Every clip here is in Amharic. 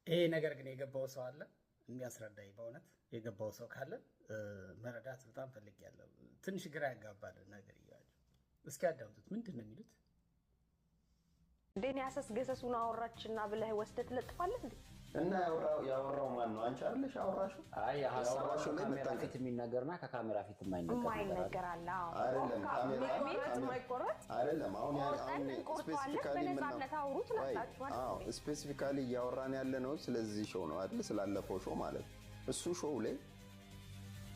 ይሄ ነገር ግን የገባው ሰው አለ የሚያስረዳኝ በእውነት የገባው ሰው ካለ መረዳት በጣም ፈልጌያለሁ። ትንሽ ግራ ያጋባል ነገር ይያል። እስኪ አዳምጡት። ምንድን ነው የሚሉት? እንደኔ ያሰስ ገሰሱን አወራችና ብለህ ወስደህ ትለጥፋለህ እንዴ? እና ያወራው ማን ነው? አንቺ አይደለሽ አወራሽው? አይ ያወራሽው ካሜራ ፊት የሚነገርና ከካሜራ ፊት የማይነገር አለ። አይደለም ካሜራ የማይቆረጥ አይደለም። አሁን ስፔሲፊካሊ እያወራን ያለ ነው ስለዚህ ሾው ነው አይደል? ስላለፈው ሾው ማለት እሱ ሾው ላይ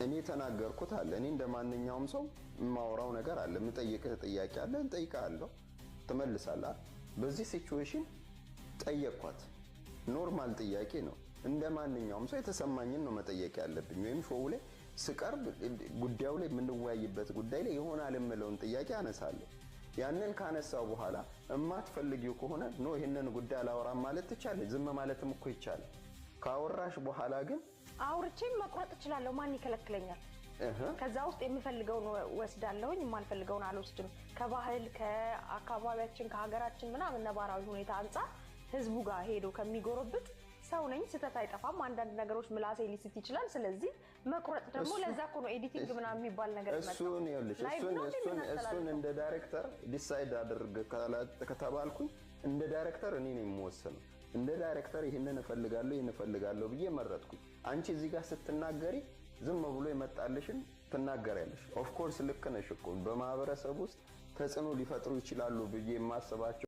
እኔ ተናገርኩት አለ። እኔ እንደማንኛውም ሰው የማወራው ነገር አለ። የምጠይቅህ ጥያቄ አለ፣ እንጠይቅሃለሁ፣ ትመልሳለህ። በዚህ ሲቹዌሽን ጠየቅኳት። ኖርማል ጥያቄ ነው። እንደማንኛውም ሰው የተሰማኝን ነው መጠየቅ ያለብኝ። ወይም ሾው ላይ ስቀርብ ጉዳዩ ላይ የምንወያይበት ጉዳይ ላይ ይሆናል የምለውን ጥያቄ አነሳለሁ። ያንን ካነሳው በኋላ እማትፈልጊው ከሆነ ኖ ይሄንን ጉዳይ አላወራም ማለት ትቻለሽ። ዝም ማለትም እኮ ይቻላል። ካወራሽ በኋላ ግን አውርቼም መቁረጥ እችላለሁ። ማን ይከለክለኛል? ከዛ ውስጥ የምፈልገውን ወስዳለሁኝ፣ የማልፈልገውን አልወስድም። ከባህል ከአካባቢያችን ከሀገራችን ምናምን ነባራዊ ሁኔታ አንፃር ህዝቡ ጋር ሄዶ ከሚጎረብጥ ሰው ነኝ። ስህተት አይጠፋም። አንዳንድ ነገሮች ምላሴ ሊስት ይችላል። ስለዚህ መቁረጥ ደግሞ ለዛ እኮ ነው ኤዲቲንግ ምናምን የሚባል ነገር መጣ። እሱን እንደ ዳይሬክተር ዲሳይድ አድርግ ከተባልኩኝ እንደ ዳይሬክተር እኔ ነኝ የምወስነው። እንደ ዳይሬክተር ይሄንን እፈልጋለሁ ብዬ መረጥኩኝ። አንቺ እዚህ ጋር ስትናገሪ ዝም ብሎ ይመጣልሽን ትናገሪያለሽ። ኦፍ ኮርስ ልክ ነሽ እኮ በማህበረሰብ ውስጥ ተጽዕኖ ሊፈጥሩ ይችላሉ ብዬ የማስባቸው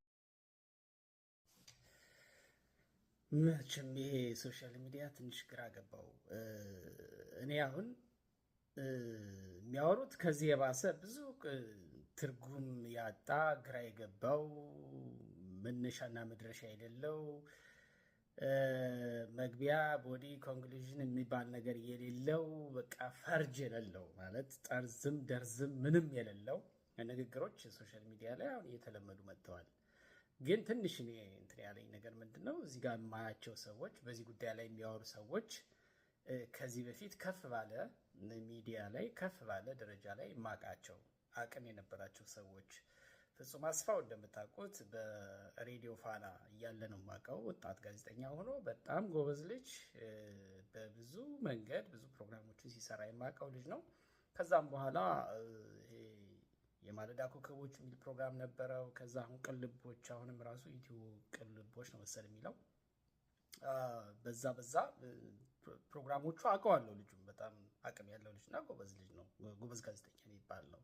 መቼም ይሄ ሶሻል ሚዲያ ትንሽ ግራ ገባው። እኔ አሁን የሚያወሩት ከዚህ የባሰ ብዙ ትርጉም ያጣ ግራ የገባው መነሻና መድረሻ የሌለው መግቢያ ቦዲ ኮንክሉዥን የሚባል ነገር የሌለው በቃ ፈርጅ የሌለው ማለት ጠርዝም ደርዝም ምንም የሌለው ንግግሮች ሶሻል ሚዲያ ላይ አሁን እየተለመዱ መጥተዋል። ግን ትንሽ እኔ እንትን ያለኝ ነገር ምንድነው እዚህ ጋር የማያቸው ሰዎች በዚህ ጉዳይ ላይ የሚያወሩ ሰዎች ከዚህ በፊት ከፍ ባለ ሚዲያ ላይ ከፍ ባለ ደረጃ ላይ የማውቃቸው አቅም የነበራቸው ሰዎች ፍጹም አስፋው እንደምታውቁት በሬዲዮ ፋና እያለ ነው የማውቀው። ወጣት ጋዜጠኛ ሆኖ በጣም ጎበዝ ልጅ፣ በብዙ መንገድ ብዙ ፕሮግራሞችን ሲሰራ የማውቀው ልጅ ነው። ከዛም በኋላ የማለዳ ኮከቦች የሚል ፕሮግራም ነበረው። ከዛ አሁን ቅልቦች፣ አሁንም ራሱ ኢትዮ ቅልቦች ነው መሰል የሚለው በዛ ፕሮግራሞቹ አውቀዋለሁ። ልጁም በጣም አቅም ያለው ልጅ እና ጎበዝ ልጅ ነው። ጎበዝ ጋዜጠኛ የሚባል ነው።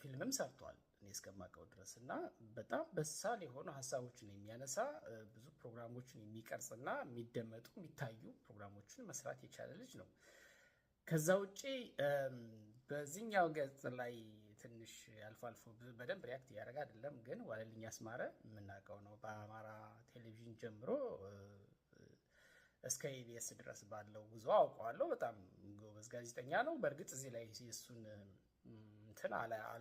ፊልምም ሰርቷል እኔ እስከማውቀው ድረስ እና በጣም በሳል የሆኑ ሀሳቦችን የሚያነሳ ብዙ ፕሮግራሞችን የሚቀርጽና የሚደመጡ የሚታዩ ፕሮግራሞችን መስራት የቻለ ልጅ ነው። ከዛ ውጪ በዚህኛው ገጽ ላይ ትንሽ አልፎ አልፎ በደንብ ሪያክት እያደረገ አይደለም። ግን ዋለልኝ አስማረ የምናውቀው ነው። በአማራ ቴሌቪዥን ጀምሮ እስከ ኢቢኤስ ድረስ ባለው ጉዞ አውቀዋለሁ። በጣም ጎበዝ ጋዜጠኛ ነው። በእርግጥ እዚህ ላይ የሱን እንትን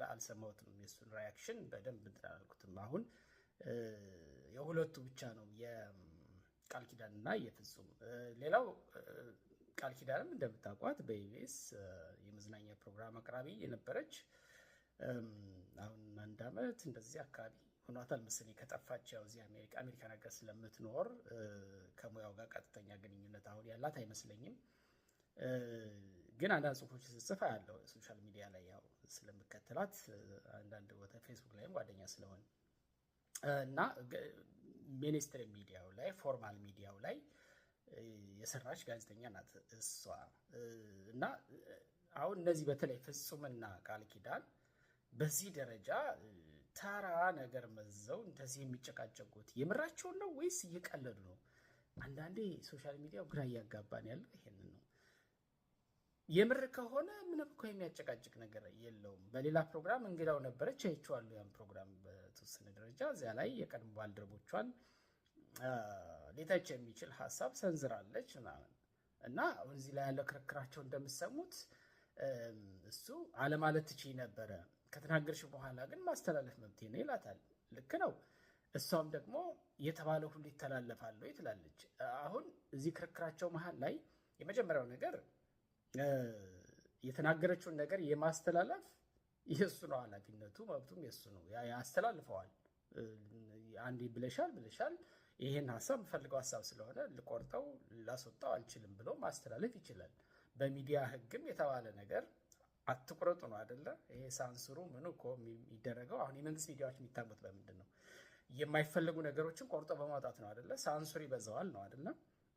አልሰማሁትም። የሱን ሪያክሽን በደንብ እንትን አላልኩትም። አሁን የሁለቱ ብቻ ነው የቃል ኪዳንና የፍጹም። ሌላው ቃል ኪዳንም እንደምታውቋት በኢቢኤስ የመዝናኛ ፕሮግራም አቅራቢ የነበረች አሁን 1 ዓመት እንደዚህ አካባቢ ሆኗታል መሰለኝ ከጠፋች። ያው እዚህ አሜሪካ ነገር ስለምትኖር ከሙያው ጋር ቀጥተኛ ግንኙነት አሁን ያላት አይመስለኝም። ግን አንዳንድ ጽሁፎች ስጽፍ ያለው ሶሻል ሚዲያ ላይ ያው ስለምከተላት አንዳንድ ቦታ ፌስቡክ ላይም ጓደኛ ስለሆነ እና ሚኒስትሪ ሚዲያው ላይ ፎርማል ሚዲያው ላይ የሰራች ጋዜጠኛ ናት እሷ። እና አሁን እነዚህ በተለይ ፍጹምና ቃል ኪዳን በዚህ ደረጃ ተራ ነገር መዘው እንደዚህ የሚጨቃጨቁት የምራቸውን ነው ወይስ እየቀለዱ ነው? አንዳንዴ ሶሻል ሚዲያው ግራ እያጋባን ያለው ይሄንን ነው። የምር ከሆነ ምንም እኮ የሚያጨቃጭቅ ነገር የለውም። በሌላ ፕሮግራም እንግዳው ነበረች አይቼዋለሁ። ያን ፕሮግራም በተወሰነ ደረጃ እዚያ ላይ የቀድሞ ባልደረቦቿን ሊተች የሚችል ሀሳብ ሰንዝራለች ምናምን እና እዚህ ላይ ያለው ክርክራቸው እንደምትሰሙት እሱ አለማለት ትችይ ነበረ፣ ከተናገርሽ በኋላ ግን ማስተላለፍ መብቴ ነው ይላታል። ልክ ነው። እሷም ደግሞ የተባለ ሁሉ ይተላለፋል ወይ ትላለች። አሁን እዚህ ክርክራቸው መሀል ላይ የመጀመሪያው ነገር የተናገረችውን ነገር የማስተላለፍ የሱ ነው ኃላፊነቱ፣ መብቱም የሱ ነው። ያስተላልፈዋል። አንዴ ብለሻል ይህን ሀሳብ የምፈልገው ሀሳብ ስለሆነ ልቆርጠው ላስወጣው አልችልም ብሎ ማስተላለፍ ይችላል። በሚዲያ ህግም የተባለ ነገር አትቁረጡ ነው አይደለ? ይሄ ሳንሱሩ ምኑ እኮ የሚደረገው አሁን የመንግስት ሚዲያዎች የሚታሙት በምንድን ነው? የማይፈለጉ ነገሮችን ቆርጦ በማውጣት ነው አይደለ? ሳንሱር ይበዛዋል ነው አይደለ?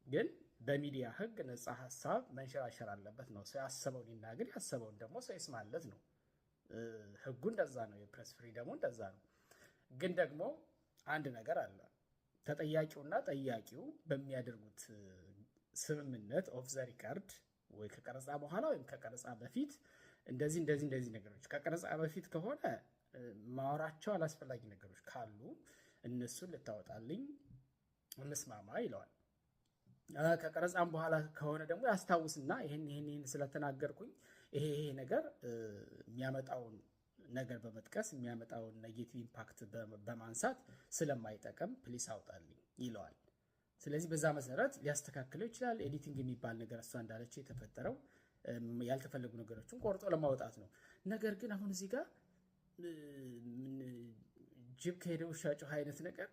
ግን በሚዲያ ህግ ነፃ ሀሳብ መንሸራሸር አለበት ነው። ሰው ያሰበውን ይናገር፣ ያሰበውን ደግሞ ሰው ይስማለት ነው። ህጉ እንደዛ ነው። የፕሬስ ፍሪደሙ እንደዛ ነው። ግን ደግሞ አንድ ነገር አለ። ተጠያቂውና ጠያቂው በሚያደርጉት ስምምነት ኦፍ ዘ ሪካርድ ወይ ከቀረጻ በኋላ ወይም ከቀረጻ በፊት እንደዚህ ነገሮች ከቀረጻ በፊት ከሆነ ማወራቸው አላስፈላጊ ነገሮች ካሉ እነሱን ልታወጣልኝ እንስማማ ይለዋል። ከቀረጻም በኋላ ከሆነ ደግሞ ያስታውስና ይሄን ስለተናገርኩኝ ይሄ ነገር የሚያመጣውን ነገር በመጥቀስ የሚያመጣውን ኔጌቲቭ ኢምፓክት በማንሳት ስለማይጠቅም ፕሊስ አውጣልኝ ይለዋል። ስለዚህ በዛ መሰረት ሊያስተካክለው ይችላል። ኤዲቲንግ የሚባል ነገር እሷ እንዳለች የተፈጠረው ያልተፈለጉ ነገሮችን ቆርጦ ለማውጣት ነው። ነገር ግን አሁን እዚህ ጋር ጅብ ከሄደ ውሻ ጮኸ አይነት ነገር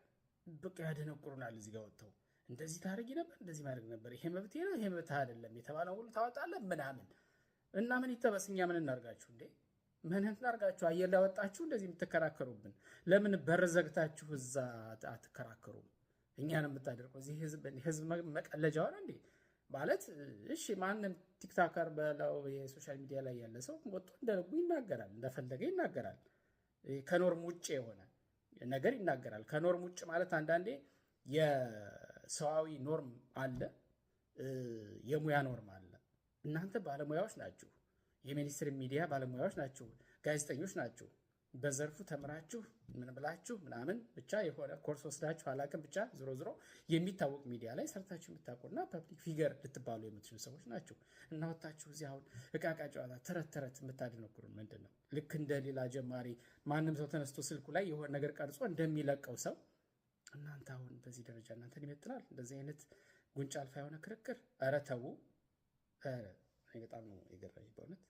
በቃ ያደነቁሩናል። እዚህ ጋር ወጥተው እንደዚህ ታደርጊ ነበር፣ እንደዚህ ማድረግ ነበር፣ ይሄ መብቴ ነው፣ ይሄ መብት አይደለም የተባለው ሁሉ ታወጣለህ ምናምን እና ምን ይተበስ? እኛ ምን እናርጋችሁ እንዴ? ምን እናርጋችሁ? አየር ላይ ወጣችሁ እንደዚህ የምትከራከሩብን ለምን በር ዘግታችሁ እዛ አትከራከሩም? እኛን የምታደርገው እዚህ ህዝብ መቀለጃ ሆነ እንዴ? ማለት እሺ፣ ማንም ቲክቶከር በለው የሶሻል ሚዲያ ላይ ያለ ሰው ወጥቶ እንደልቡ ይናገራል፣ እንደፈለገ ይናገራል። ከኖርም ውጭ የሆነ ነገር ይናገራል። ከኖርም ውጭ ማለት አንዳንዴ የሰዋዊ ኖርም አለ፣ የሙያ ኖርም አለ። እናንተ ባለሙያዎች ናችሁ፣ የሚኒስትሪ ሚዲያ ባለሙያዎች ናችሁ፣ ጋዜጠኞች ናችሁ። በዘርፉ ተምራችሁ ምን ብላችሁ ምናምን ብቻ የሆነ ኮርስ ወስዳችሁ አላቅም ብቻ ዝሮ የሚታወቅ ሚዲያ ላይ ሰርታችሁ የምታውቁና ፐብሊክ ፊገር ልትባሉ የምትችሉ ሰዎች ናችሁ። እና ወጣችሁ እዚህ አሁን እቃቃ ጨዋታ ተረት የምታደነቁሩን ምንድን ነው? ልክ እንደ ሌላ ጀማሪ ማንም ሰው ተነስቶ ስልኩ ላይ የሆነ ነገር ቀርጾ እንደሚለቀው ሰው እናንተ አሁን በዚህ ደረጃ እናንተን ይመጥናል? እንደዚህ አይነት ጉንጫ አልፋ የሆነ ክርክር። ኧረ ተው! በጣም ነው የገረመኝ በእውነት።